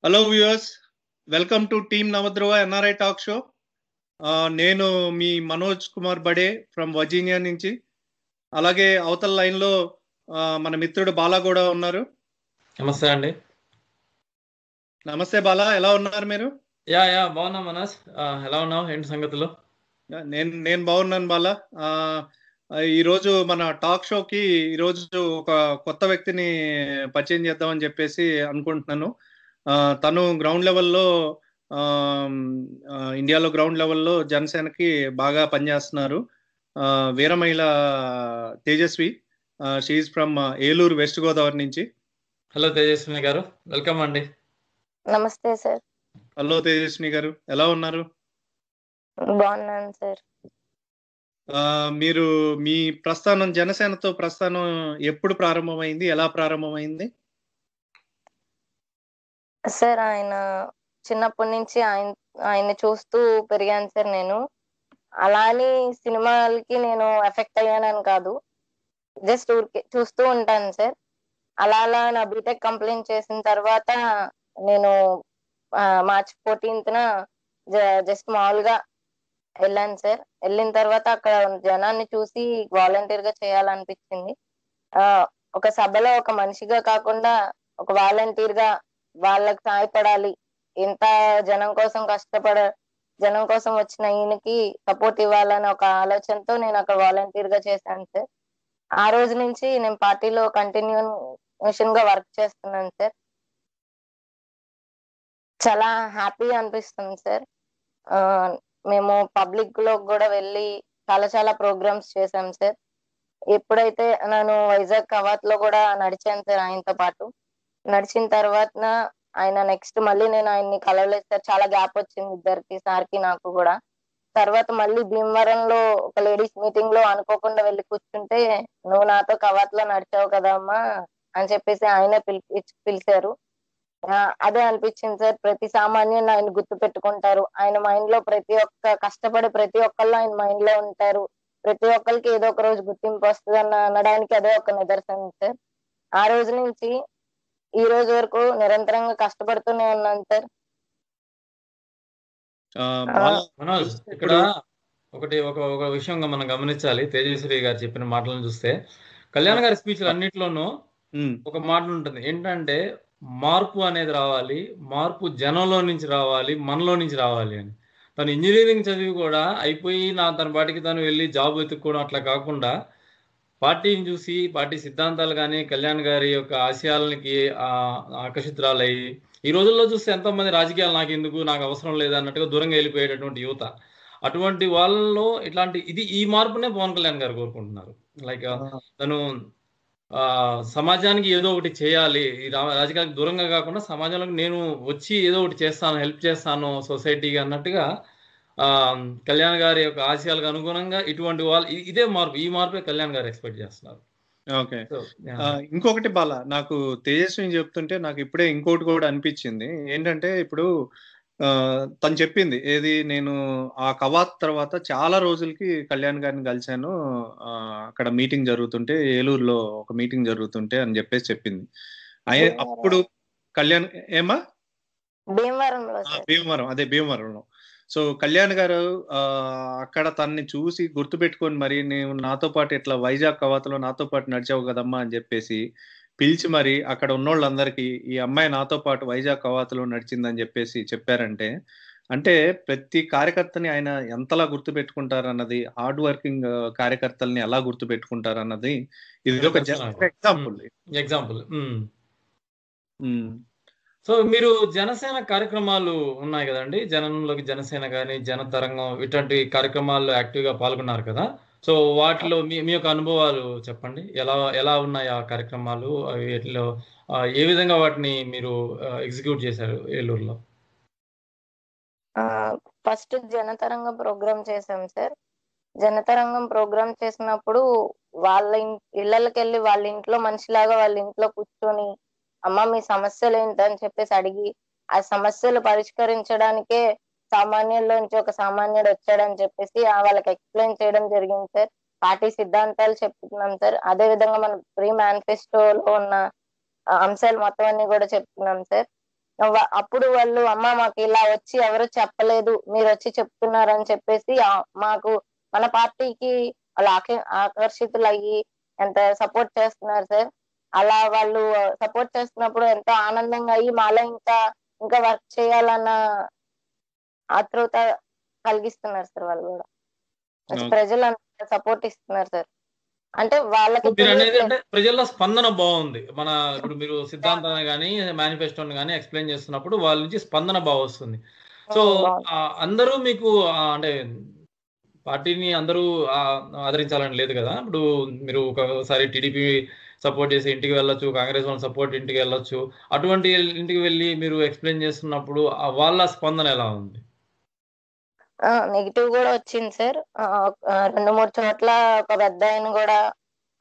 Hello viewers, welcome to team Navadhruva NRI talk show. నేను మీ మనోజ్ కుమార్ బడే ఫ్రమ్ వర్జీనియా నుంచి. అలాగే అవతల లైన్లో మన మిత్రుడు బాలా కూడా ఉన్నారు. నమస్తే అండి. నమస్తే బాలా, ఎలా ఉన్నారు మీరు? బాగున్నా మనోజ్. ఎలా ఉన్నావు? ఏంటి సంగతులు? నేను బాగున్నాను బాలా. ఈరోజు మన టాక్ షోకి ఈరోజు ఒక కొత్త వ్యక్తిని పరిచయం చేద్దామని చెప్పేసి అనుకుంటున్నాను. తను గ్రౌండ్ లెవెల్లో ఇండియాలో గ్రౌండ్ లెవెల్లో జనసేనకి బాగా పనిచేస్తున్నారు. వీరమహిళ Tejaswi, she from Eluru, west Godavari నుంచి. హలో తేజస్విని గారు, వెల్కమ్ అండి. నమస్తే సార్. హలో తేజస్విని గారు, ఎలా ఉన్నారు? బాగున్నాను సార్. మీరు మీ ప్రస్థానం జనసేనతో ప్రస్థానం ఎప్పుడు ప్రారంభమైంది, ఎలా ప్రారంభమైంది? సార్ ఆయన చిన్నప్పటి నుంచి ఆయన్ని చూస్తూ పెరిగాను సార్. నేను అలా అని సినిమాలకి నేను ఎఫెక్ట్ అయ్యానని కాదు, జస్ట్ ఊరికే చూస్తూ ఉంటాను సార్. అలా నా బీటెక్ కంప్లీట్ చేసిన తర్వాత నేను మార్చ్ 14th జస్ట్ మామూలుగా వెళ్ళాను సార్. వెళ్ళిన తర్వాత అక్కడ జనాన్ని చూసి వాలంటీర్ గా చేయాలనిపించింది. ఒక సభలో ఒక మనిషిగా కాకుండా ఒక వాలంటీర్ గా వాళ్ళకి సహాయపడాలి, ఎంత జనం కోసం జనం కోసం వచ్చిన ఈయనకి సపోర్ట్ ఇవ్వాలని ఒక ఆలోచనతో నేను అక్కడ వాలంటీర్ గా చేశాను సార్. ఆ రోజు నుంచి నేను పార్టీలో కంటిన్యూషన్ గా వర్క్ చేస్తున్నాను సార్. చాలా హ్యాపీ అనిపిస్తుంది సార్. మేము పబ్లిక్ లో కూడా వెళ్ళి చాలా ప్రోగ్రామ్స్ చేశాం సార్. ఎప్పుడైతే నేను వైజాగ్ కవాత్ లో కూడా నడిచాను సార్ ఆయనతో పాటు. నడిచిన తర్వాత ఆయన నెక్స్ట్ మళ్ళీ నేను ఆయన్ని కలవలేదు సార్. చాలా గ్యాప్ వచ్చింది ఇద్దరికి, సార్కి నాకు కూడా. తర్వాత మళ్ళీ భీమవరంలో ఒక లేడీస్ మీటింగ్ లో అనుకోకుండా వెళ్ళి కూర్చుంటే, నువ్వు నాతో కవాత్ లో నడిచావు కదా అమ్మా అని చెప్పేసి ఆయనే పిలిచారు. అదే అనిపించింది సార్. ప్రతి సామాన్యుని ఆయన గుర్తు పెట్టుకుంటారు. ఆయన మైండ్ లో కష్టపడే ప్రతి ఒక్కళ్ళు ఆయన మైండ్ లో ఉంటారు. ప్రతి ఒక్కరికి ఏదో ఒక రోజు గుర్తింపు వస్తుంది అనడానికి అదే ఒక నిదర్శనం సార్. ఆ రోజు నుంచి ఈ రోజు వరకు నిరంతరంగా కష్టపడుతూనే ఉన్నాను సార్. మనోజ్, ఇక్కడ ఒక విషయం మనం గమనించాలి. తేజస్వి గారు చెప్పిన మాటలను చూస్తే, కళ్యాణ్ గారి స్పీచ్లు అన్నిట్లోనూ ఒక మాట ఉంటుంది. ఏంటంటే మార్పు అనేది రావాలి, మార్పు జనంలో నుంచి రావాలి, మనలో నుంచి రావాలి అని. తను ఇంజనీరింగ్ చదివి కూడా అయిపోయి తన పాటికి తను వెళ్ళి జాబ్ వెతుక్కోవడం అట్లా కాకుండా, పార్టీని చూసి పార్టీ సిద్ధాంతాలు కానీ కళ్యాణ్ గారి యొక్క ఆశయాలకి ఆకర్షితురాలయ్యి, ఈ రోజుల్లో చూస్తే ఎంతోమంది రాజకీయాలు నాకు అవసరం లేదన్నట్టుగా దూరంగా వెళ్ళిపోయేటటువంటి యువత. అటువంటి వాళ్ళలో ఈ మార్పునే పవన్ కళ్యాణ్ గారు కోరుకుంటున్నారు. లైక్ తను సమాజానికి ఏదో ఒకటి చేయాలి, ఈ రాజకీయాలకు దూరంగా కాకుండా సమాజంలోకి నేను వచ్చి ఏదో ఒకటి చేస్తాను, హెల్ప్ చేస్తాను సొసైటీకి అన్నట్టుగా కళ్యాణ్ గారి యొక్క ఆశయాలకు అనుగుణంగా ఇటువంటి వాళ్ళు ఈ మార్పే కళ్యాణ్ గారు ఎక్స్పెక్ట్ చేస్తున్నారు. ఓకే. ఇంకొకటి బాలా, నాకు తేజస్విని చెప్తుంటే నాకు ఇప్పుడే ఇంకోటి కూడా అనిపించింది. ఏంటంటే ఇప్పుడు తను చెప్పింది ఏది, నేను ఆ కవాత్ తర్వాత చాలా రోజులకి కళ్యాణ్ గారిని కలిశాను, అక్కడ మీటింగ్ జరుగుతుంటే, ఏలూరులో ఒక మీటింగ్ జరుగుతుంటే అని చెప్పేసి చెప్పింది. అప్పుడు కళ్యాణ్ భీమవరంలో. సో కళ్యాణ్ గారు అక్కడ తనని చూసి గుర్తుపెట్టుకొని మరి నేను నాతో పాటు ఇట్లా వైజాగ్ కవాతలో నాతో పాటు నడిచావు కదమ్మా అని చెప్పేసి పిలిచి మరి అక్కడ ఉన్నోళ్ళందరికీ ఈ అమ్మాయి నాతో పాటు వైజాగ్ కవాతలో నడిచిందని చెప్పేసి చెప్పారంటే, అంటే ప్రతి కార్యకర్తని ఆయన ఎంతలా గుర్తు పెట్టుకుంటారన్నది, హార్డ్ వర్కింగ్ కార్యకర్తల్ని ఎలా గుర్తు పెట్టుకుంటారన్నది ఇది ఒక ఎగ్జాంపుల్. సో మీరు జనసేన కార్యక్రమాలు ఉన్నాయి కదండి, జనంలోకి జనసేన కానీ జనతరంగం ఇటువంటి కార్యక్రమాల్లో యాక్టివ్గా పాల్గొన్నారు కదా. సో వాటిలో మీ యొక్క అనుభవాలు చెప్పండి. ఎలా ఉన్నాయి ఆ కార్యక్రమాలు, వీటిలో ఏ విధంగా వాటిని మీరు ఎగ్జిక్యూట్ చేశారు ఏలూరులో? ఫస్ట్ జనతరంగం ప్రోగ్రామ్ చేశాం సార్. జనతరంగం ప్రోగ్రామ్ చేసినప్పుడు వాళ్ళ ఇళ్ళకి వెళ్ళి వాళ్ళ ఇంట్లో మనిషిలాగా వాళ్ళ ఇంట్లో కూర్చొని, అమ్మ మీ సమస్యలు ఏంటని చెప్పేసి అడిగి, ఆ సమస్యలు పరిష్కరించడానికే సామాన్యుల్లోంచి ఒక సామాన్యుడు వచ్చాడని చెప్పేసి వాళ్ళకి ఎక్స్ప్లెయిన్ చేయడం జరిగింది సార్. పార్టీ సిద్ధాంతాలు చెప్తున్నాం సార్. అదే విధంగా మన ప్రీ మేనిఫెస్టోలో ఉన్న అంశాలు మొత్తం అన్ని కూడా చెప్తున్నాం సార్. అప్పుడు వాళ్ళు అమ్మ మాకు ఇలా వచ్చి ఎవరు చెప్పలేదు, మీరు వచ్చి చెప్తున్నారని చెప్పేసి మాకు మన పార్టీకి వాళ్ళు ఆకర్షితులయ్యి ఎంత సపోర్ట్ చేస్తున్నారు సార్. అలా వాళ్ళు సపోర్ట్ చేస్తున్నప్పుడు ఎంతో ఆనందంగా అయ్యి మాలో ఇంకా వర్క్ చేయాలన్న ఆతృత కలిగిస్తున్నారు సార్ వాళ్ళు కూడా. ప్రజలు అంత సపోర్ట్ ఇస్తున్నారు సార్. అంటే వాళ్ళకి మీరు అనేది అంటే ప్రజల్లో స్పందన బాగుంది. మన ఇప్పుడు మీరు సిద్ధాంతాన్ని కానీ మేనిఫెస్టోని కానీ ఎక్స్ప్లెయిన్ చేస్తున్నప్పుడు వాళ్ళ నుంచి స్పందన బాగా వస్తుంది. సో అందరూ మీకు అంటే పార్టీని అందరూ ఆదరించాలని లేదు కదా. ఇప్పుడు మీరు ఒకసారి టీడీపీ సపోర్ట్ చేసి ఇంటికి వెళ్ళొచ్చు, కాంగ్రెస్ వాళ్ళని సపోర్ట్ ఇంటికి వెళ్ళొచ్చు. అటువంటి ఇంటికి వెళ్ళి మీరు ఎక్స్ప్లెయిన్ చేస్తున్నప్పుడు వాళ్ళ స్పందన ఎలా ఉంది? నెగిటివ్ కూడా వచ్చింది సార్. 2-3 చోట్ల ఒక పెద్ద ఆయన కూడా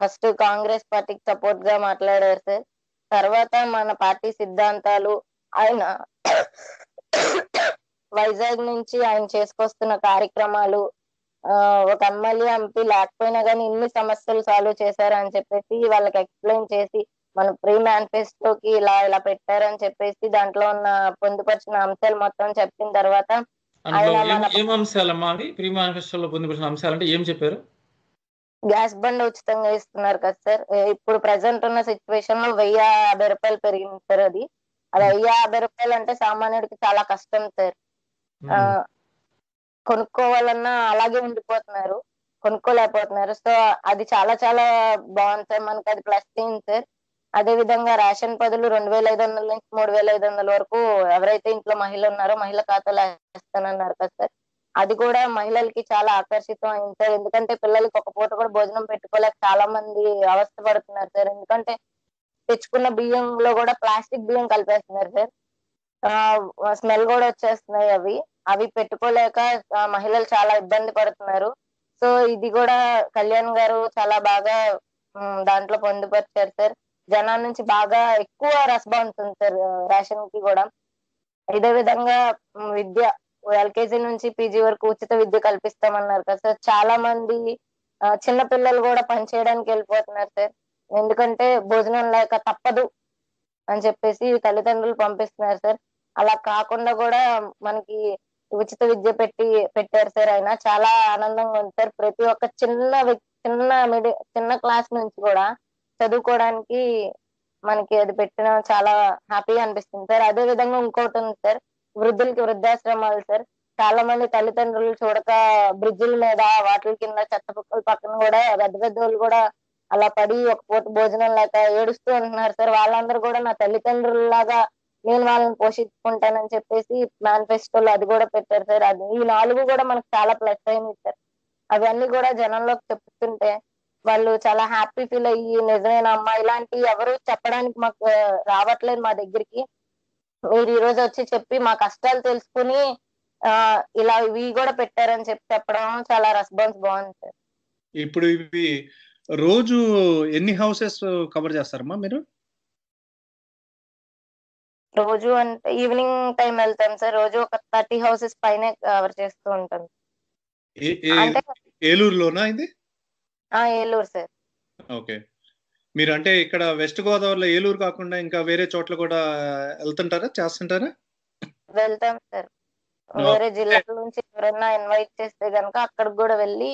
ఫస్ట్ కాంగ్రెస్ పార్టీకి సపోర్ట్ గా మాట్లాడారు సార్. తర్వాత మన పార్టీ సిద్ధాంతాలు, ఆయన వైజాగ్ నుంచి ఆయన చేసుకొస్తున్న కార్యక్రమాలు, ఒక ఎమ్మెల్యే ఎంపీ లేకపోయినా కానీ ఇన్ని సమస్యలు సాల్వ్ చేశారని చెప్పేసి వాళ్ళకి ఎక్స్ప్లెయిన్ చేసి మన ప్రీ మేనిఫెస్టోకి ఇలా పెట్టారని చెప్పేసి దాంట్లో ఉన్న పొందుపరిచిన అంశాలు మొత్తం చెప్పిన తర్వాత ఏం అంశాలమ్మా అవి? ప్రీ మేనిఫెస్టోలో పొందుపరిచిన అంశాలు అంటే ఏం చెప్పారు? గ్యాస్ బండ్ ఉచితంగా ఇస్తున్నారు కదా సార్. ఇప్పుడు ప్రెసెంట్ ఉన్న సిచ్యువేషన్ లో 1050 రూపాయలు పెరిగింది సార్. అది 1050 రూపాయలు అంటే సామాన్యుడికి చాలా కష్టం సార్. కొనుక్కోవాలన్నా అలాగే ఉండిపోతున్నారు, కొనుక్కోలేకపోతున్నారు. సో అది చాలా చాలా బాగుంది సార్. మనకి అది ప్లస్ అయింది సార్. అదే విధంగా రేషన్ పదులు 2500 నుంచి 3500 వరకు ఎవరైతే ఇంట్లో మహిళ ఉన్నారో మహిళ ఖాతాలో వేస్తానన్నారు కదా సార్. అది కూడా మహిళలకి చాలా ఆకర్షితం అయింది సార్. ఎందుకంటే పిల్లలకి ఒక పూట కూడా భోజనం పెట్టుకోలేక చాలా మంది అవస్థ పడుతున్నారు సార్. ఎందుకంటే తెచ్చుకున్న బియ్యంలో కూడా ప్లాస్టిక్ బియ్యం కలిపేస్తున్నారు సార్. స్మెల్ కూడా వచ్చేస్తున్నాయి అవి పెట్టుకోలేక మహిళలు చాలా ఇబ్బంది పడుతున్నారు. సో ఇది కూడా కళ్యాణ్ గారు చాలా బాగా దాంట్లో పొందుపరిచారు సార్. జనాల నుంచి బాగా ఎక్కువ రెస్పాన్స్ ఉంది సార్ రేషన్ కి కూడా. ఇదే విధంగా విద్య ఎల్కేజీ నుంచి పీజీ వరకు ఉచిత విద్య కల్పిస్తామన్నారు కదా సార్. చాలా మంది చిన్న పిల్లలు కూడా పనిచేయడానికి వెళ్ళిపోతున్నారు సార్. ఎందుకంటే భోజనం లేక తప్పదు అని చెప్పేసి తల్లిదండ్రులు పంపిస్తున్నారు సార్. అలా కాకుండా కూడా మనకి ఉచిత విద్య పెట్టారు సార్. ఆయన చాలా ఆనందంగా ఉంది సార్. ప్రతి ఒక్క చిన్న క్లాస్ నుంచి కూడా చదువుకోవడానికి మనకి అది పెట్టిన చాలా హ్యాపీగా అనిపిస్తుంది సార్. అదే విధంగా ఇంకోటి ఉంది సార్, వృద్ధులకి వృద్ధాశ్రమాలు సార్. చాలా మంది తల్లిదండ్రులు చూడక బ్రిడ్జిల మీద వాటి కింద చెత్త కుక్కల పక్కన కూడా పెద్ద వాళ్ళు కూడా అలా పడి ఒక పూట భోజనం లేక ఏడుస్తూ ఉంటున్నారు సార్. వాళ్ళందరూ కూడా నా తల్లిదండ్రుల్లాగా నేను వాళ్ళని పోషించుకుంటానని చెప్పేసి మేనిఫెస్టోలో అది కూడా పెట్టారు సార్. అది ఈ 4 కూడా మనకు చాలా ప్లస్ అయినాయి సార్. అవన్నీ కూడా జనంలోకి చెప్తుంటే వాళ్ళు చాలా హ్యాపీ ఫీల్ అయ్యి నిజమేనమ్మా ఇలాంటి ఎవరు చెప్పడానికి మాకు రావట్లేదు మా దగ్గరికి, మీరు ఈ రోజు వచ్చి చెప్పి మా కష్టాలు తెలుసుకుని ఇలా ఇవి కూడా పెట్టారని చెప్పడం చాలా రెస్పాన్స్ బాగుంది సార్. ఇప్పుడు ఇవి రోజు ఎన్ని హౌసెస్ కవర్ చేస్తారమ్మా మీరు? రోజు అంటే ఈవినింగ్ టైం వెళ్తాం సార్. రోజు ఒక 30 హౌసెస్ పైనే కవర్ చేస్తూ ఉంటాం. అంటే ఏలూరులోనా ఇది? ఏలూరు సార్. ఓకే. మీరు అంటే ఇక్కడ వెస్ట్ గోదావరిలో ఏలూరు కాకుండా ఇంకా వేరే చోట్ల కూడా వెళ్తుంటారా, చేస్తుంటారా? వెళ్తాం సార్. వేరే జిల్లాల నుంచి ఎవరైనా ఇన్వైట్ చేస్తే గనక అక్కడికి కూడా వెళ్ళి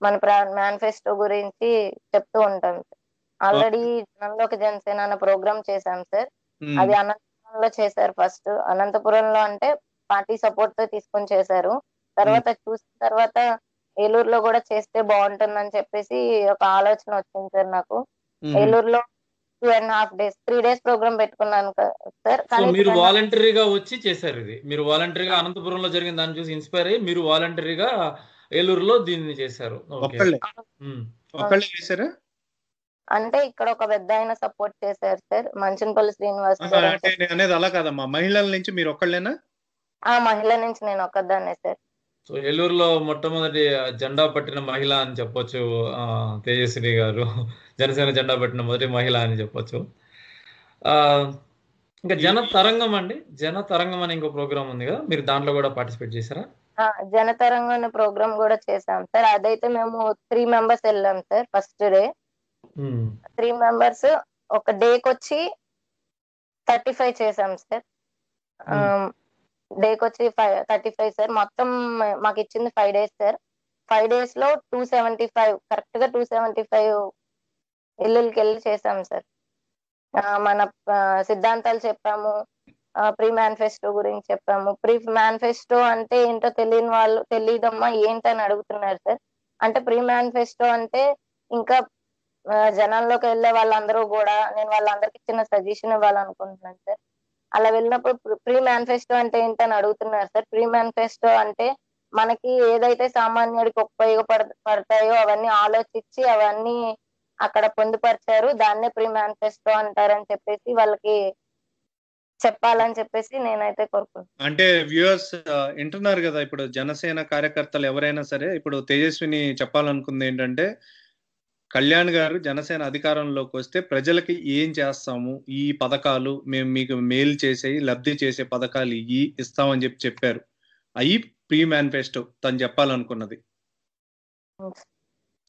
మన మేనిఫెస్టో గురించి చెప్తూ ఉంటాం సార్. ఆల్రెడీ జనంలోకి జనసేన అన్న ప్రోగ్రామ్ చేశాం సార్. అది అనంతపురంలో చేశారు ఫస్ట్. అనంతపురంలో అంటే పార్టీ సపోర్ట్ తో తీసుకొని చేశారు. తర్వాత చూసిన తర్వాత ఏలూరులో కూడా చేస్తే బాగుంటుందని చెప్పేసి ఒక ఆలోచన వచ్చింది సార్ నాకు. ఏలూరులో 2.5 days 3 days ప్రోగ్రామ్ పెట్టుకున్నాను సార్. మీరు వాలంటరీగా వచ్చి చేశారు ఇది. మీరు వాలంటరీగా అనంతపురంలో జరిగిన దాన్ని చూసి ఇన్స్పైర్ అయ్యి మీరు వాలంటరీగా ఏలూరులో దీన్ని చేశారు. అంటే ఇక్కడ ఒక పెద్ద ఆయన సపోర్ట్ చేశారు సార్, మంచనపల్లి శ్రీనివాస్ గారు. అనేది అలా కాదమ్మా, మహిళల నుంచి మీరు ఒక్కళ్ళేనా? మహిళ నుంచి నేను ఒక్కదాన్నే సార్. సో ఏలూరులో మొట్టమొదటి జెండా పట్టిన మహిళ అని చెప్పొచ్చు తేజస్వి గారు. జనసేన జెండా పట్టిన మొదటి మహిళ అని చెప్పొచ్చు. ఇంకా జనతరంగం అండి, జనతరంగం అని ఇంకో ప్రోగ్రామ్ ఉంది కదా, మీరు దాంట్లో కూడా పార్టిసిపేట్ చేశారా? జనతరంగం అనే ప్రోగ్రామ్ కూడా చేసాం సార్. అదైతే మేము 3 members వెళ్ళాం సార్. ఫస్ట్ డే 3 members ఒక డేకి వచ్చి 35 చేసాం సార్. డేకి వచ్చి 35 సార్. మొత్తం మాకు ఇచ్చింది 5 days సార్. 5 days లో 275 కరెక్ట్ గా 275 ఇల్లులకి వెళ్ళి చేసాం సార్. మన సిద్ధాంతాలు చెప్పాము, ప్రీ మేనిఫెస్టో గురించి చెప్పాము. ప్రీ మేనిఫెస్టో అంటే ఏంటో తెలియని వాళ్ళు తెలియదమ్మా ఏంటని అడుగుతున్నారు సార్. అంటే ప్రీ మేనిఫెస్టో అంటే ఇంకా జనాల్లోకి వెళ్ళే వాళ్ళందరూ కూడా నేను వాళ్ళందరికి చిన్న సజెషన్ ఇవ్వాలనుకుంటున్నాను సార్. అలా వెళ్ళినప్పుడు ప్రీ మేనిఫెస్టో అంటే ఏంటని అడుగుతున్నారు సార్. ప్రీ మేనిఫెస్టో అంటే మనకి ఏదైతే సామాన్యుడికి ఉపయోగపడతాయో అవన్నీ ఆలోచించి అవన్నీ అక్కడ పొందుపరిచారు, దాన్నే ప్రీ మేనిఫెస్టో అంటారని చెప్పేసి వాళ్ళకి చెప్పాలని చెప్పేసి నేనైతే కోరుకుంటున్నాను. అంటే వ్యూవర్స్ వింటున్నారు కదా, ఇప్పుడు జనసేన కార్యకర్తలు ఎవరైనా సరే, ఇప్పుడు తేజస్విని చెప్పాలనుకుంది ఏంటంటే, కళ్యాణ్ గారు జనసేన అధికారంలోకి వస్తే ప్రజలకి ఏం చేస్తాము, ఈ పథకాలు మేము మీకు మేలు చేసే లబ్ధి చేసే పథకాలు ఇస్తామని చెప్పారు. అవి ప్రీ మేనిఫెస్టో తను చెప్పాలనుకున్నది.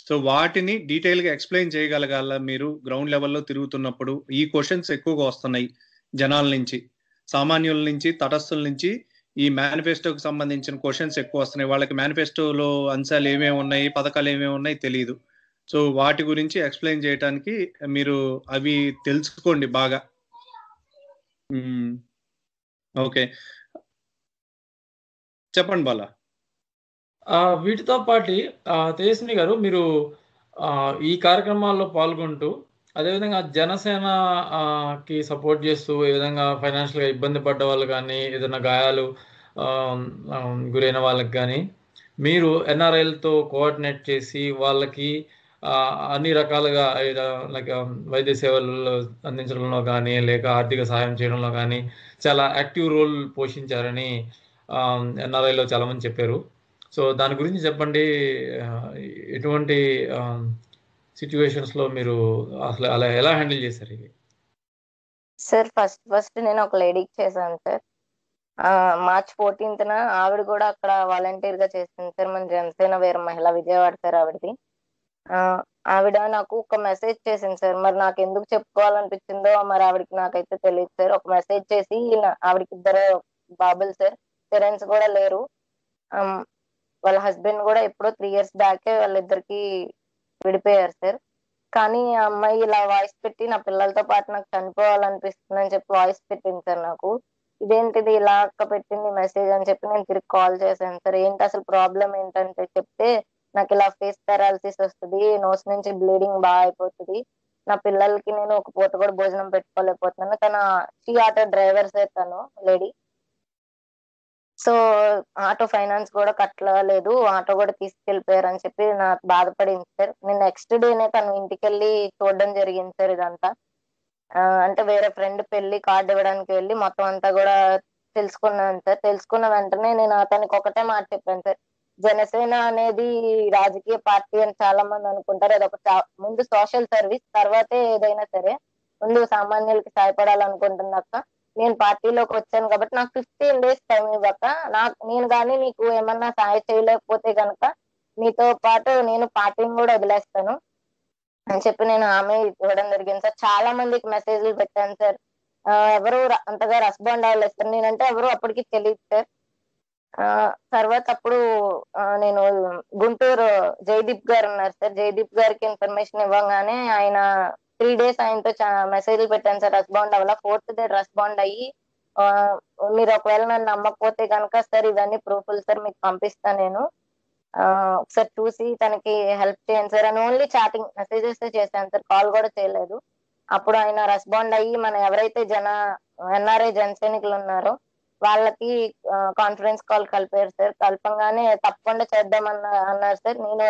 సో వాటిని డీటెయిల్ గా ఎక్స్ప్లెయిన్ చేయగలగాల మీరు గ్రౌండ్ లెవెల్లో తిరుగుతున్నప్పుడు. ఈ క్వశ్చన్స్ ఎక్కువగా వస్తున్నాయి జనాల నుంచి, సామాన్యుల నుంచి, తటస్థుల నుంచి. ఈ మేనిఫెస్టోకి సంబంధించిన క్వశ్చన్స్ ఎక్కువ వస్తున్నాయి. వాళ్ళకి మేనిఫెస్టోలో అంశాలు ఏమేమి ఉన్నాయి, పథకాలు ఏమేమి ఉన్నాయి తెలియదు. సో వాటి గురించి ఎక్స్ప్లెయిన్ చేయడానికి మీరు అవి తెలుసుకోండి బాగా. ఓకే, చెప్పండి బాలా. వీటితో పాటు తేజస్విని గారు, మీరు ఈ కార్యక్రమాల్లో పాల్గొంటూ అదేవిధంగా జనసేనకి సపోర్ట్ చేస్తూ ఏ విధంగా ఫైనాన్షియల్గా ఇబ్బంది పడ్డ వాళ్ళు కానీ, ఏదైనా గాయాలు గురైన వాళ్ళకి కానీ మీరు ఎన్ఆర్ఐలతో కోఆర్డినేట్ చేసి వాళ్ళకి అన్ని రకాలుగా లైక్ వైద్య సేవలు అందించడంలో కానీ, లేక ఆర్థిక సహాయం చేయడంలో కానీ చాలా యాక్టివ్ రోల్ పోషించారని ఎన్ఆర్ఐలో చాలామంది చెప్పారు. సో దాని గురించి చెప్పండి. ఎటువంటి సిచ్యువేషన్స్లో మీరు అసలు అలా ఎలా హ్యాండిల్ చేశారు ఇది? సార్ ఫస్ట్ నేను ఒక లేడీకి చేశాను సార్. మార్చ్ 14th ఆవిడ కూడా అక్కడ వాలంటీర్ గా చేసింది సార్. మన జనసేన వీర మహిళ విజయవాడ సార్ ఆవిడది. ఆవిడ నాకు ఒక మెసేజ్ చేసింది సార్. మరి నాకు ఎందుకు చెప్పుకోవాలనిపించిందో మరి ఆవిడకి నాకైతే తెలియదు సార్. ఒక మెసేజ్ చేసి ఆవిడకి 2 బాబులు సార్, పేరెంట్స్ కూడా లేరు. వాళ్ళ హస్బెండ్ కూడా ఎప్పుడో 3 years బ్యాకే వాళ్ళిద్దరికి విడిపోయారు సార్. కానీ ఆ అమ్మాయి ఇలా వాయిస్ పెట్టి నా పిల్లలతో పాటు నాకు చనిపోవాలనిపిస్తుందని చెప్పి వాయిస్ పెట్టింది సార్ నాకు. ఇదేంటిది ఇలా అక్క పెట్టింది మెసేజ్ అని చెప్పి నేను తిరిగి కాల్ చేశాను సార్. ఏంటి అసలు ప్రాబ్లం ఏంటంటే చెప్తే, నాకు ఇలా ఫేస్ పారాలసిస్ వస్తుంది, నోస్ నుంచి బ్లీడింగ్ బాగా అయిపోతుంది, నా పిల్లలకి నేను ఒక పూట కూడా భోజనం పెట్టుకోలేకపోతున్నాను. తన ఆటో డ్రైవర్ సార్ తను లేడీ. సో ఆటో ఫైనాన్స్ కూడా కట్టలేదు, ఆటో కూడా తీసుకెళ్ళిపోయారు అని చెప్పి నాకు బాధపడింది సార్. నేను నెక్స్ట్ డేనే తను ఇంటికి వెళ్ళి చూడడం జరిగింది సార్ ఇదంతా. అంటే వేరే ఫ్రెండ్ పెళ్లి కార్డు ఇవ్వడానికి వెళ్ళి మొత్తం అంతా కూడా తెలుసుకున్నాను సార్. తెలుసుకున్న వెంటనే నేను అతనికి ఒకటే మాట చెప్పాను సార్. జనసేన అనేది రాజకీయ పార్టీ అని చాలా మంది అనుకుంటారు. అది ఒక ముందు సోషల్ సర్వీస్, తర్వాతే ఏదైనా సరే. ముందు సామాన్యులకి సహాయపడాలనుకుంటున్నాక నేను పార్టీలోకి వచ్చాను కాబట్టి నాకు 15 days టైం ఇవ్వక నేను కానీ నీకు ఏమన్నా సహాయం చేయలేకపోతే గనక మీతో పాటు నేను పార్టీని కూడా వదిలేస్తాను అని చెప్పి నేను హామీ ఇవ్వడం జరిగింది సార్. చాలా మందికి మెసేజ్లు పెట్టాను సార్. ఎవరు అంతగా రెస్పాండ్ అవ్వలేదు సార్. నేనంటే ఎవరు అప్పటికి తెలియదు సార్. తర్వాత అప్పుడు నేను గుంటూరు జయదీప్ గారు ఉన్నారు సార్. జయదీప్ గారికి ఇన్ఫర్మేషన్ ఇవ్వగానే ఆయన 3 days ఆయనతో మెసేజ్లు పెట్టాను సార్. రెస్పాండ్ అవ్వాల. 4th day రెస్పాండ్ అయ్యి, మీరు ఒకవేళ నన్ను నమ్మకపోతే కనుక సార్ ఇవన్నీ ప్రూఫ్లు సార్ మీకు పంపిస్తాను, నేను ఒకసారి చూసి తనకి హెల్ప్ చేయండి సార్ అని ఓన్లీ చాటింగ్ మెసేజెస్ చేశాను సార్, కాల్ కూడా చేయలేదు. అప్పుడు ఆయన రెస్పాండ్ అయ్యి మన ఎవరైతే ఎన్ఆర్ఐ జన సైనికులు ఉన్నారో వాళ్ళకి కాన్ఫరెన్స్ కాల్ కలిపారు సార్. కలపంగానే తప్పకుండా అన్నారు సార్. నేను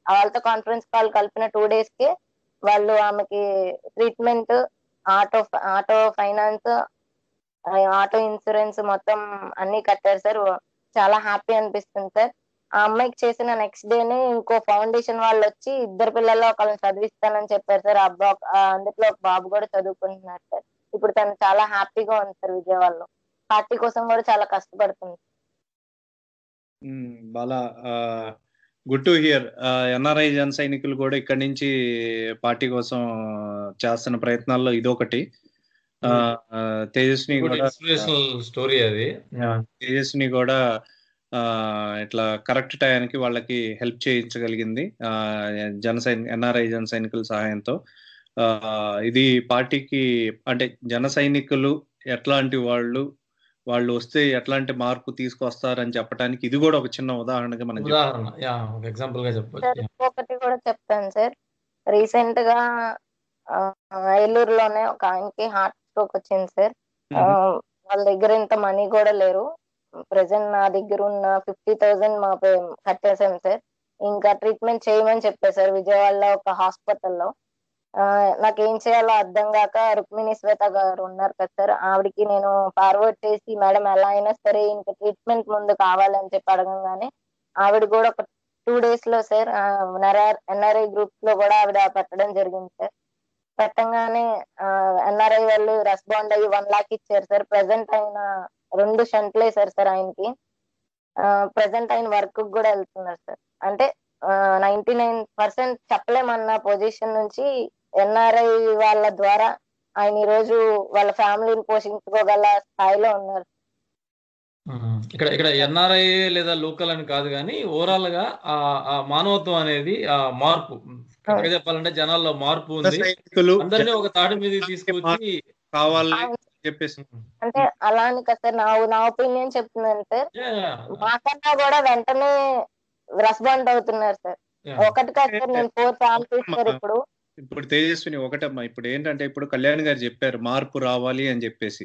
వాళ్ళతో కాన్ఫరెన్స్ కాల్ కలిపిన 2 days కి వాళ్ళు ఆమెకి treatment, auto finance, auto insurance మొత్తం అన్ని కట్టారు సార్. చాలా హ్యాపీ అనిపిస్తుంది సార్. ఆ అమ్మాయికి చేసిన నెక్స్ట్ డేనే ఇంకో ఫౌండేషన్ వాళ్ళు వచ్చి 2 పిల్లల్లో ఒకళ్ళని చదివిస్తానని చెప్పారు సార్. అందులో ఒక బాబు కూడా చదువుకుంటున్నారు సార్. ఇప్పుడు తను చాలా హ్యాపీగా ఉంది సార్ విజయవాడలో. పార్టీ కోసం కూడా చాలా కష్టపడుతుంది. Bala, good to hear. NRI జన సైనికులు కూడా ఇక్కడి నుంచి పార్టీ కోసం చేస్తున్న ప్రయత్నాల్లో ఇదొకటి. తేజస్ని కూడా ఇన్స్పిరేషనల్ స్టోరీ అది. తేజస్ని కూడా ఇట్లా కరెక్ట్ టయానికి వాళ్ళకి హెల్ప్ చేయించగలిగింది ఎన్ఆర్ఐ జన సైనికుల సహాయంతో. ఇది పార్టీకి అంటే జన సైనికులు ఎట్లాంటి వాళ్ళు వస్తే ఎట్లాంటి మార్పు తీసుకొస్తారని చెప్పడానికి ఇది కూడా ఒక చిన్న ఉదాహరణగా మనం ఎగ్జాంపుల్ గా చెప్పొచ్చు. ఒకటి కూడా చెప్తాను సార్, రీసెంట్ గా ఏలూరులోనే ఒక ఆయనకి హార్ట్ స్ట్రోక్ వచ్చింది సార్. వాళ్ళ దగ్గర ఇంత మనీ కూడా లేరు. ప్రెసెంట్ నా దగ్గర ఉన్న 50,000 మా కట్టేసాం సార్. ఇంకా ట్రీట్మెంట్ చేయమని చెప్పారు సార్ విజయవాడలో ఒక హాస్పిటల్లో. నాకేం చేయాలో అర్థం కాక రుక్మిణి శ్వేత గారు ఉన్నారు కదా సార్, ఆవిడకి నేను ఫార్వర్డ్ చేసి మేడం ఎలా అయినా సరే ఇంకా ట్రీట్మెంట్ ముందు కావాలని చెప్పి అడగంగానే ఆవిడ కూడా ఒక 2 days లో సార్ ఎన్ఆర్ఐ గ్రూప్స్ లో కూడా ఆవిడ పెట్టడం జరిగింది సార్. పెట్టంగానే ఎన్ఆర్ఐ వాళ్ళు రెస్పాండ్ అయ్యి 1 lakh ఇచ్చారు సార్. ప్రెసెంట్ ఆయన 2 షంట్లు వేశారు సార్ ఆయనకి. ప్రెసెంట్ ఆయన వర్క్ కూడా వెళ్తున్నారు సార్. అంటే 99% చెప్పలేమన్న పొజిషన్ నుంచి ఎన్ఆర్ఐ వాళ్ళ ద్వారా ఆయన ఈ రోజు వాళ్ళ ఫ్యామిలీని పోషించుకోగల స్థాయిలో ఉన్నారు. ఇక్కడ ఎన్ఆర్ఐ లేదా లోకల్ అని కాదు కానీ ఓవరాల్ గా ఆ మానవత్వం అనేది ఆ మార్పు చెప్పాలంటే జనాల్లో మార్పు ఉంది. అందరినీ ఒక తాటి మీద తీసుకొచ్చి కావాలి చెప్పేసి అంటే అలా అని కదా సార్, నా ఒపీనియన్ చెప్తున్నాను సార్. మాకన్నా కూడా వెంటనే రెస్పాండ్ అవుతున్నారు సార్. ఒకటి కాదు సార్, నేను 4 ఫ్యామిలీస్ సార్. ఇప్పుడు తేజస్విని ఒకటమ్మా, ఇప్పుడు ఏంటంటే ఇప్పుడు కళ్యాణ్ గారు చెప్పారు మార్పు రావాలి అని చెప్పేసి.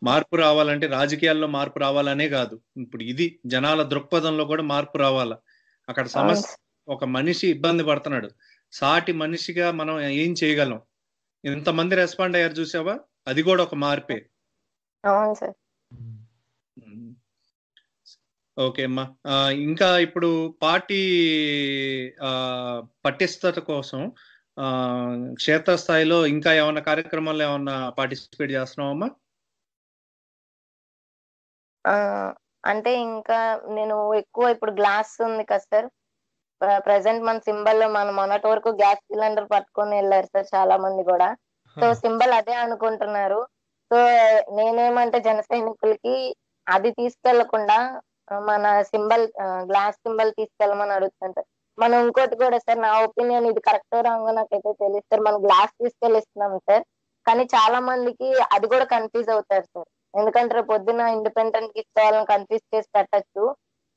మార్పు రావాలంటే రాజకీయాల్లో మార్పు రావాలనే కాదు, ఇప్పుడు ఇది జనాల దృక్పథంలో కూడా మార్పు రావాలా. అక్కడ సమస్య, ఒక మనిషి ఇబ్బంది పడుతున్నాడు, సాటి మనిషిగా మనం ఏం చేయగలం, ఇంతమంది రెస్పాండ్ అయ్యారు చూసావా, అది కూడా ఒక మార్పే. ఓకే అమ్మా. ఇంకా ఇప్పుడు పార్టీ పటిష్టత కోసం క్షేత్రస్థాయిలో ఇంకా ఏమన్నా కార్యక్రమాల్లో ఏమన్నా పార్టిసిపేట్ చేస్తున్నావమ్మా? అంటే ఇంకా నేను ఎక్కువ ఇప్పుడు గ్లాస్ ఉంది కదా సార్, ప్రెసెంట్ మన సింబల్ మన మొన్నటి వరకు గ్యాస్ సిలిండర్ పట్టుకొని వెళ్ళారు సార్ చాలా మంది కూడా. సో సింబల్ అదే అనుకుంటున్నారు. సో నేనేమంటే జన సైనికులకి అది తీసుకెళ్లకుండా మన సింబల్ గ్లాస్ సింబల్ తీసుకెళ్ళమని అడుగుతాను సార్. మనం ఇంకోటి కూడా సార్, నా ఒపీనియన్ ఇది కరెక్ట్ రాంగ్ నాకైతే తెలియదు సార్. మనం గ్లాస్ తీసుకెళ్ళిస్తున్నాం సార్, కానీ చాలా మందికి అది కూడా కన్ఫ్యూజ్ అవుతారు సార్. ఎందుకంటే రేపు పొద్దున ఇండిపెండెంట్ కి ఇచ్చే వాళ్ళని కన్ఫ్యూజ్ చేసి పెట్టచ్చు.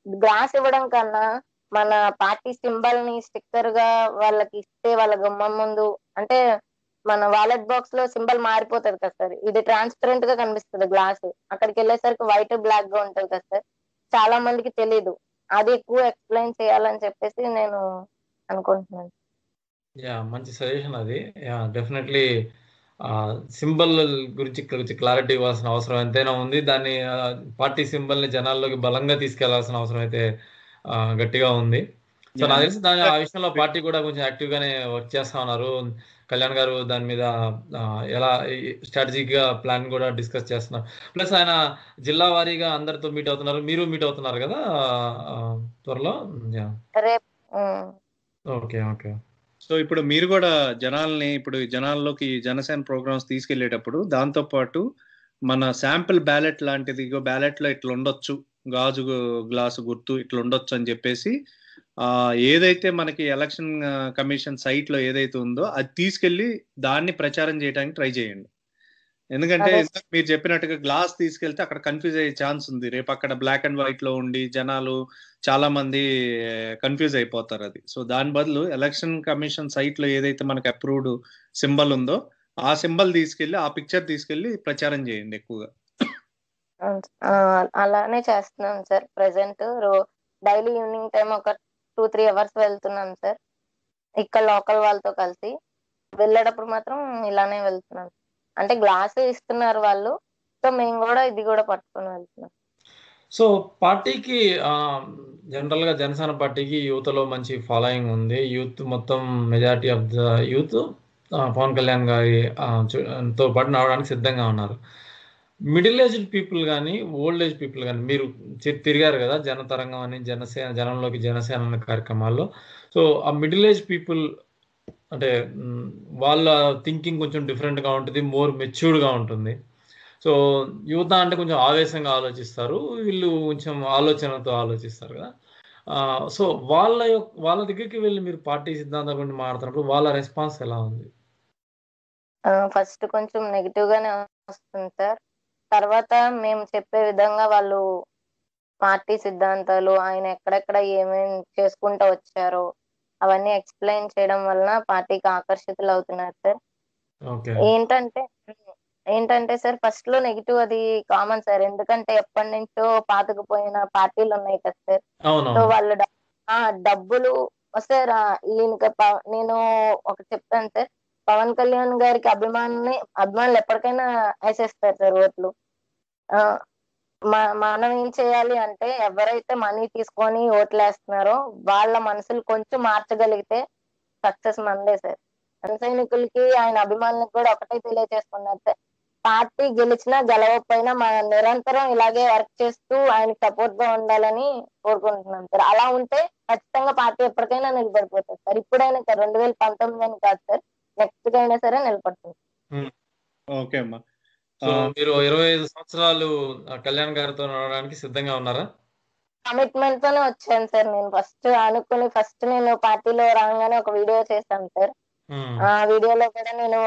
గ్లాస్ ఇవ్వడం కన్నా మన పార్టీ సింబల్ ని స్టిక్కర్ గా వాళ్ళకి ఇస్తే వాళ్ళ గుమ్మం ముందు, అంటే మన వాలెట్ బాక్స్ లో సింబల్ మారిపోతుంది కదా సార్. ఇది ట్రాన్స్పరెంట్ గా కనిపిస్తుంది గ్లాస్, అక్కడికి వెళ్ళేసరికి వైట్ బ్లాక్ గా ఉంటది కదా సార్. చాలా మందికి తెలీదు, అది ఎక్కువ ఎక్స్ప్లెయిన్ చేయాలని చెప్పేసి నేను అనుకుంటున్నాను. మంచి సజెషన్ అది. డెఫినెట్లీ సింబల్ గురించి క్లారిటీ ఇవ్వాల్సిన అవసరం ఎంతైనా ఉంది. దాన్ని పార్టీ సింబల్ ని జనాల్లోకి బలంగా తీసుకెళ్లాల్సిన అవసరం అయితే గట్టిగా ఉంది. సో నాకు తెలిసి ఆ విషయంలో పార్టీ కూడా కొంచెం యాక్టివ్ గానే వర్క్ చేస్తా ఉన్నారు. కళ్యాణ్ గారు దాని మీద ఎలా స్ట్రాటజిక్ గా ప్లాన్ కూడా డిస్కస్ చేస్తున్నారు. ప్లస్ ఆయన జిల్లా వారీగా అందరితో మీట్ అవుతున్నారు, మీరు మీట్ అవుతున్నారు కదా త్వరలో. Okay okay. సో ఇప్పుడు మీరు కూడా ఇప్పుడు జనాల్లోకి జనసేన ప్రోగ్రామ్స్ తీసుకెళ్లేటప్పుడు దాంతో పాటు మన శాంపిల్ బ్యాలెట్ లాంటిది, బ్యాలెట్ లో ఇట్లా ఉండొచ్చు, గాజు గ్లాసు గుర్తు ఇట్లా ఉండొచ్చు అని చెప్పేసి ఏదైతే మనకి ఎలక్షన్ కమిషన్ సైట్ లో ఏదైతే ఉందో అది తీసుకెళ్లి దాన్ని ప్రచారం చేయడానికి ట్రై చేయండి. ఎందుకంటే మీరు చెప్పినట్టుగా గ్లాస్ తీసుకెళ్తే అక్కడ కన్ఫ్యూజ్ అయ్యే ఛాన్స్ ఉంది. రేపు అక్కడ బ్లాక్ అండ్ వైట్ లో ఉండి జనాలు చాలా మంది కన్ఫ్యూజ్ అయిపోతారు అది. సో దాని బదులు ఎలక్షన్ కమిషన్ సైట్ లో ఏదైతే మనకి అప్రూవ్డ్ సింబల్ ఉందో ఆ సింబల్ తీసుకెళ్లి, ఆ పిక్చర్ తీసుకెళ్లి ప్రచారం చేయండి ఎక్కువగా. అలానే చేస్తున్నాం sir. Present daily evening time ఒక 2-3 hours వెళ్తున్నాం సార్, ఇక్కడ లోకల్ వాళ్ళతో కలిసి. వెళ్ళేటప్పుడు మాత్రం ఇలానే వెళ్తున్నాం. అంటే గ్లాస్ ఇస్తున్నారు వాళ్ళు, సో మేము కూడా ఇది కూడా పట్టుకొని వెళ్తున్నాం. సో పార్టీకి జనరల్ గా జనసేన పార్టీకి యూత్ లో మంచి ఫాలోయింగ్ ఉంది. యూత్ మొత్తం majority of the youth Pawan Kalyan గారి తో పాటు నడవడానికి సిద్ధంగా ఉన్నారు. మిడిల్ ఏజ్డ్ పీపుల్ కానీ ఓల్డ్ ఏజ్ పీపుల్ కానీ, మీరు తిరిగారు కదా జనతరంగం అని, జనంలోకి జనసేన అనే కార్యక్రమాల్లో. సో ఆ మిడిల్ ఏజ్ పీపుల్ అంటే వాళ్ళ థింకింగ్ కొంచెం డిఫరెంట్గా ఉంటుంది, మోర్ మెచ్యూర్డ్గా ఉంటుంది. సో యువత అంటే కొంచెం ఆవేశంగా ఆలోచిస్తారు, వీళ్ళు కొంచెం ఆలోచనతో ఆలోచిస్తారు కదా. సో వాళ్ళ దగ్గరికి వెళ్ళి మీరు పార్టీ సిద్ధాంతాల గురించి మాట్లాడుతున్నప్పుడు వాళ్ళ రెస్పాన్స్ ఎలా ఉంది? ఫస్ట్ కొంచెం నెగిటివ్ గానే వస్తుంది సార్. తర్వాత మేము చెప్పే విధంగా వాళ్ళు పార్టీ సిద్ధాంతాలు, ఆయన ఎక్కడెక్కడ ఏమేం చేసుకుంటూ వచ్చారో అవన్నీ ఎక్స్ప్లెయిన్ చేయడం వలన పార్టీకి ఆకర్షితులు అవుతున్నారు సార్. ఓకే. ఏంటంటే సార్, ఫస్ట్ లో నెగిటివ్ అది కామన్ సార్. ఎందుకంటే ఎప్పటి నుంచో పాతుకుపోయిన పార్టీలు ఉన్నాయి కదా సార్. సో అవునవును. వాళ్ళు డబ్బులు సార్. నేను ఒకటి చెప్తాను సార్. పవన్ కళ్యాణ్ గారికి అభిమానులు ఎప్పటికైనా వేసేస్తారు సార్ ఓట్లు. ఆ మనం ఏం చేయాలి అంటే, ఎవరైతే మనీ తీసుకొని ఓట్లేస్తున్నారో వాళ్ళ మనసులు కొంచెం మార్చగలిగితే సక్సెస్ మనదే సార్. జన సైనికులకి, ఆయన అభిమానులకు కూడా ఒకటే తెలియజేస్తున్నారు సార్. పార్టీ గెలిచినా గెలవకపోయినా మనం నిరంతరం ఇలాగే వర్క్ చేస్తూ ఆయనకి సపోర్ట్ గా ఉండాలని కోరుకుంటున్నాం సార్. అలా ఉంటే ఖచ్చితంగా పార్టీ ఎప్పటికైనా నిలబడిపోతుంది సార్. ఇప్పుడైనా సార్, 2019 అని కాదు సార్, నెక్స్ట్ అయినా సరే నిలబడుతుంది. ఓకే అమ్మా. సో మీరు 25 సంవత్సరాలు కళ్యాణ్ గారితో నడవడానికి సిద్ధంగా ఉన్నారా? కమిట్మెంట్ తోనే వచ్చాను సార్. నేను ఫస్ట్ నేను పార్టీలో రాగానే ఒక వీడియో చేశాను సార్. ఆ వీడియోలో కూడా నేను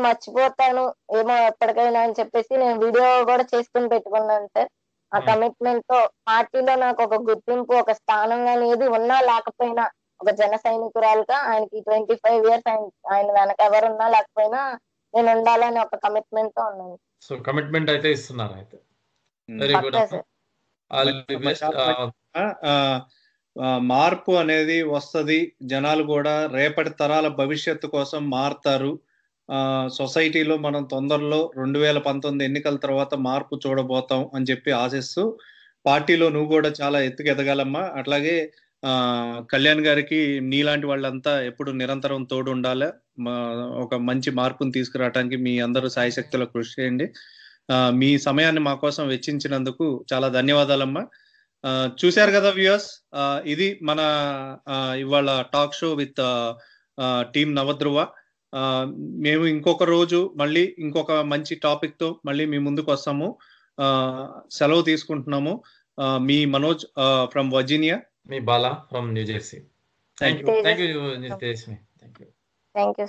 మర్చిపోతాను ఏమో ఎప్పటికైనా అని చెప్పేసి నేను వీడియో కూడా చేసుకుని పెట్టుకున్నాను సార్. ఆ కమిట్మెంట్ తో పార్టీలో నాకు ఒక గుర్తింపు, ఒక స్థానం అనేది ఉన్నా లేకపోయినా, ఒక జన సైనికురాలుగా ఆయనకి 25 ఇయర్స్ ఆయన వెనక ఎవరున్నా లేకపోయినా నేను ఉండాలని ఒక కమిట్మెంట్ తో ఉన్నాను. సో కమిట్మెంట్ అయితే ఇస్తున్నారు అయితే. Very good. మార్పు అనేది వస్తుంది. జనాలు కూడా రేపటి తరాల భవిష్యత్తు కోసం మారుతారు. సొసైటీలో మనం తొందరలో 2019 ఎన్నికల తర్వాత మార్పు చూడబోతాం అని చెప్పి ఆశిస్తూ, పార్టీలో నువ్వు కూడా చాలా ఎత్తుకెదగాలమ్మా. అట్లాగే కళ్యాణ్ గారికి నీలాంటి వాళ్ళంతా ఎప్పుడు నిరంతరం తోడు ఉండాలి. ఒక మంచి మార్పును తీసుకురావడానికి మీ అందరూ సాయశక్తుల కృషి చేయండి. మీ సమయాన్ని మా కోసం వెచ్చించినందుకు చాలా ధన్యవాదాలమ్మా. చూశారు కదా వ్యూయర్స్, ఇది మన ఇవాళ టాక్ షో విత్ టీమ్ నవధ్రువ. మేము ఇంకొక రోజు మళ్ళీ ఇంకొక మంచి టాపిక్ తో మళ్ళీ మీ ముందుకు వస్తాము. సెలవు తీసుకుంటున్నాము. మీ మనోజ్ ఫ్రమ్ వర్జీనియా. మీ Bala from New Jersey. Thank you. Thank you. Thank you.